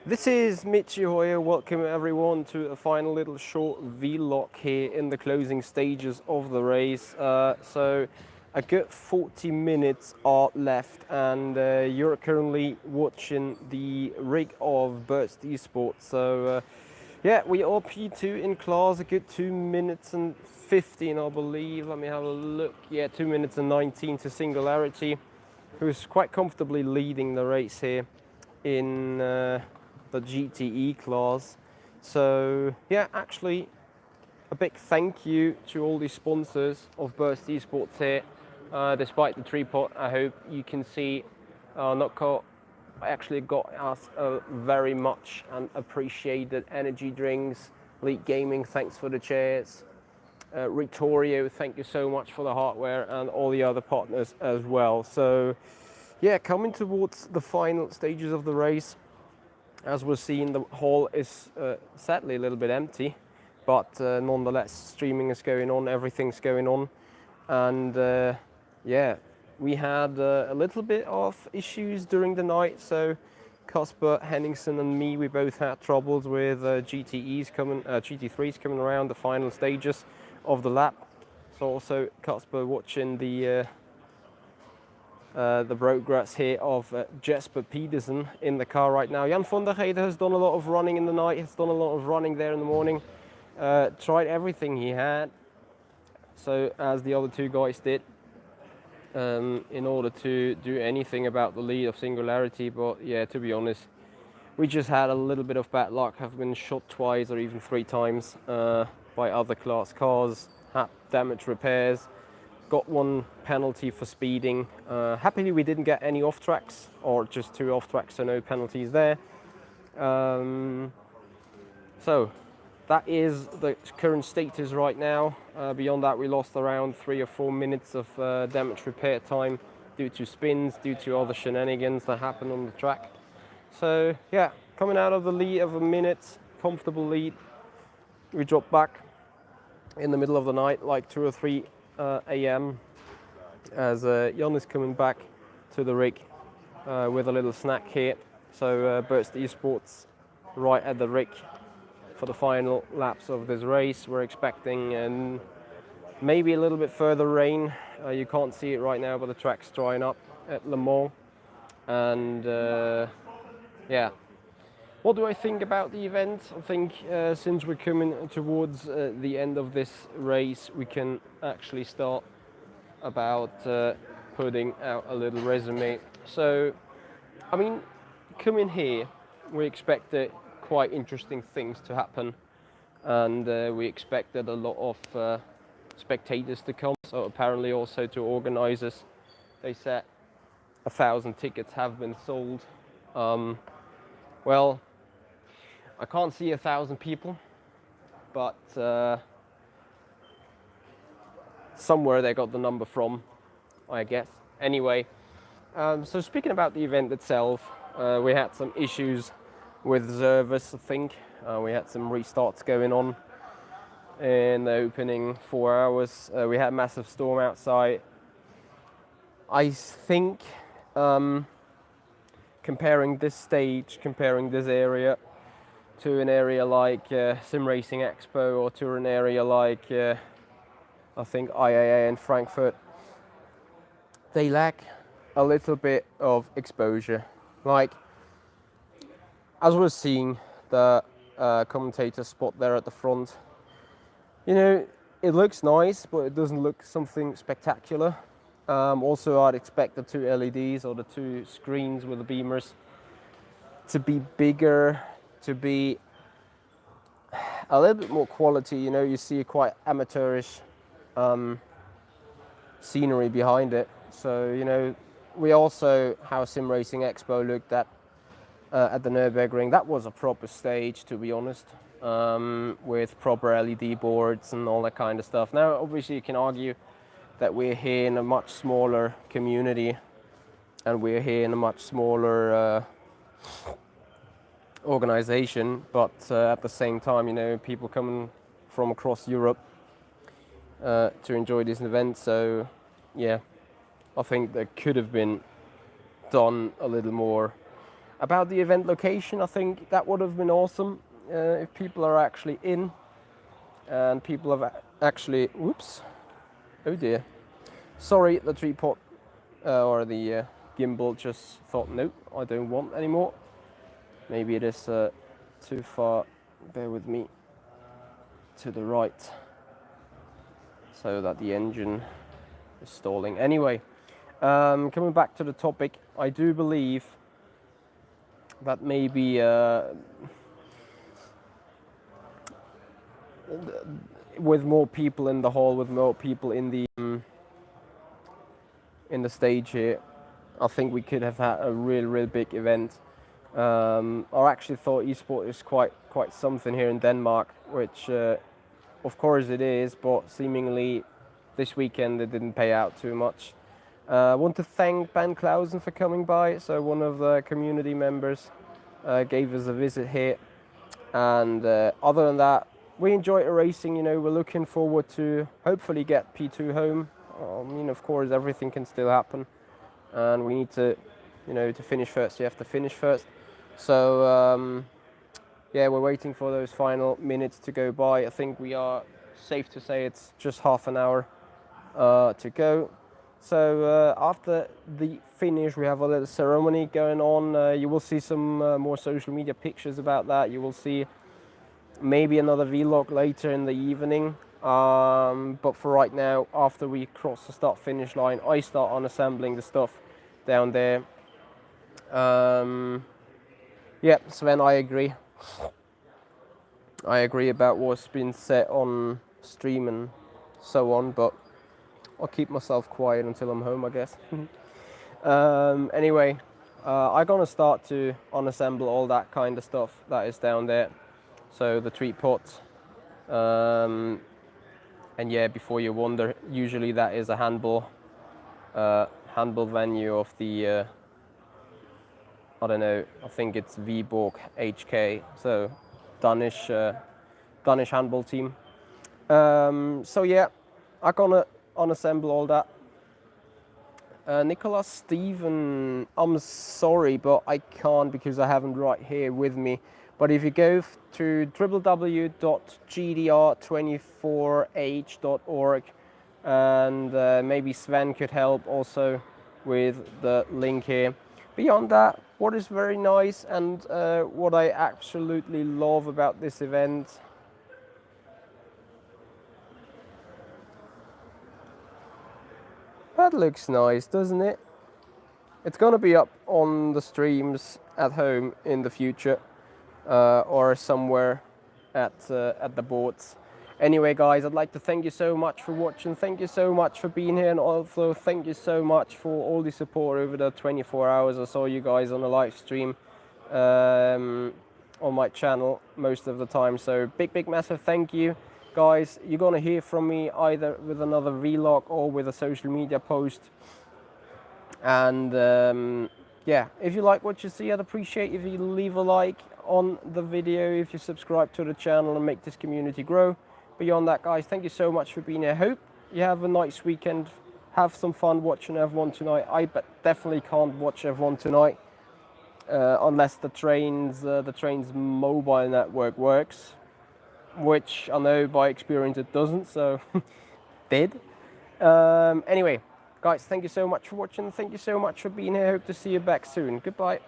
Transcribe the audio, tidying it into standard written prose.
This is Michi Hoyer. Welcome everyone to a final little short vlog here in the closing stages of the race. So a good 40 minutes are left, and you're currently watching the rig of Burst Esports. So yeah, we are P2 in class, a good 2 minutes and 15, I believe. Let me have a look. Yeah, 2 minutes and 19 to Singularity, who's quite comfortably leading the race here in the GTE class. So yeah, actually a big thank you to all the sponsors of Burst Esports here. Despite the tripod, I hope you can see Notco actually got us a very much and appreciated energy drinks. Elite Gaming, thanks for the chairs. Ritorio, thank you so much for the hardware, and all the other partners as well. So yeah, coming towards the final stages of the race. As we're seeing, the hall is sadly a little bit empty, but nonetheless, streaming is going on, everything's going on. And yeah, we had a little bit of issues during the night. So Casper, Henningsen and me, we both had troubles with GT3s coming around the final stages of the lap. So also Casper watching the progress here of Jesper Pedersen in the car right now. Jan van der Heide has done a lot of running in the night, has done a lot of running there in the morning, tried everything he had, so as the other two guys did, in order to do anything about the lead of Singularity. But yeah, to be honest, we just had a little bit of bad luck, have been shot twice or even 3 times by other class cars, had damage repairs, got 1 penalty for speeding. Happily we didn't get any off tracks, or just 2 off tracks, so no penalties there. So that is the current status right now. Beyond that, we lost around 3 or 4 minutes of damage repair time due to spins, due to other shenanigans that happened on the track. So yeah, coming out of the lead of a minute, comfortable lead, we dropped back in the middle of the night, like 2 or 3 a.m. as Jan is coming back to the rig with a little snack here. So Burst Esports right at the rig for the final laps of this race. We're expecting maybe a little bit further rain. You can't see it right now, but the track's drying up at Le Mans. And yeah, what do I think about the event? I think since we're coming towards the end of this race, we can actually start about putting out a little resume. So, I mean, coming here, we expected quite interesting things to happen, and we expected a lot of spectators to come. So apparently also to organizers, they said 1,000 tickets have been sold. Well, I can't see 1,000 people, but somewhere they got the number from, I guess. Anyway, so speaking about the event itself, we had some issues with servers, I think. We had some restarts going on in the opening 4 hours. We had a massive storm outside. I think comparing this stage, comparing this area to an area like Sim Racing Expo, or to an area like I think IAA in Frankfurt, they lack a little bit of exposure. Like, as we're seeing the commentator spot there at the front, you know, it looks nice, but it doesn't look something spectacular. Also, I'd expect the 2 LEDs, or the 2 screens with the beamers, to be bigger, to be a little bit more quality. You know, you see quite amateurish scenery behind it. So, you know, we also, how Sim Racing Expo looked at the Nürburgring, that was a proper stage, to be honest, with proper LED boards and all that kind of stuff. Now, obviously, you can argue that we're here in a much smaller community, and we're here in a much smaller organization, but at the same time, you know, people coming from across Europe to enjoy this event. So yeah, I think there could have been done a little more About the event location, I think that would have been awesome if people are actually in and people have actually, whoops, oh dear. Sorry, the tripod or the gimbal just thought, nope, I don't want anymore. Maybe it is too far, bear with me, to the right, so that the engine is stalling. Anyway, coming back to the topic, I do believe that maybe with more people in the hall, with more people in the stage here, I think we could have had a real big event. I actually thought eSport is quite something here in Denmark, which of course it is, but seemingly this weekend it didn't pay out too much. I want to thank Ben Clausen for coming by. So one of the community members gave us a visit here, and other than that, we enjoyed the racing. You know, we're looking forward to hopefully get P2 home. I mean, of course, everything can still happen, and we need to, you know, to finish first. You have to finish first. So yeah, we're waiting for those final minutes to go by. I think we are safe to say it's just half an hour to go. So after the finish, we have a little ceremony going on. You will see some more social media pictures about that. You will see maybe another vlog later in the evening. But for right now, after we cross the start-finish line, I start unassembling the stuff down there. Yeah, Sven, I agree. I agree about what's been said on stream and so on, but I'll keep myself quiet until I'm home, I guess. Anyway, I'm gonna start to unassemble all that kind of stuff that is down there. So the treat pots. And yeah, before you wonder, usually that is a handball venue of the, I don't know, I think it's Viborg HK, so Danish handball team. So yeah, I'm gonna unassemble all that. Nicholas Steven, I'm sorry, but I can't because I haven't right here with me. But if you go to www.GTR24H.org, and maybe Sven could help also with the link here. Beyond that, what is very nice and what I absolutely love about this event, that looks nice, doesn't it? It's gonna be up on the streams at home in the future, or somewhere at the boards. Anyway, guys, I'd like to thank you so much for watching. Thank you so much for being here, and also thank you so much for all the support over the 24 hours. I saw you guys on the live stream on my channel most of the time. So big massive thank you, guys. You're gonna hear from me either with another vlog or with a social media post. And yeah, if you like what you see, I'd appreciate if you leave a like on the video, if you subscribe to the channel and make this community grow. Beyond that, guys, thank you so much for being here. Hope you have a nice weekend. Have some fun watching F1 tonight. I definitely can't watch F1 tonight unless the train's mobile network works, which I know by experience it doesn't. So did. Anyway, guys, thank you so much for watching. Thank you so much for being here. Hope to see you back soon. Goodbye.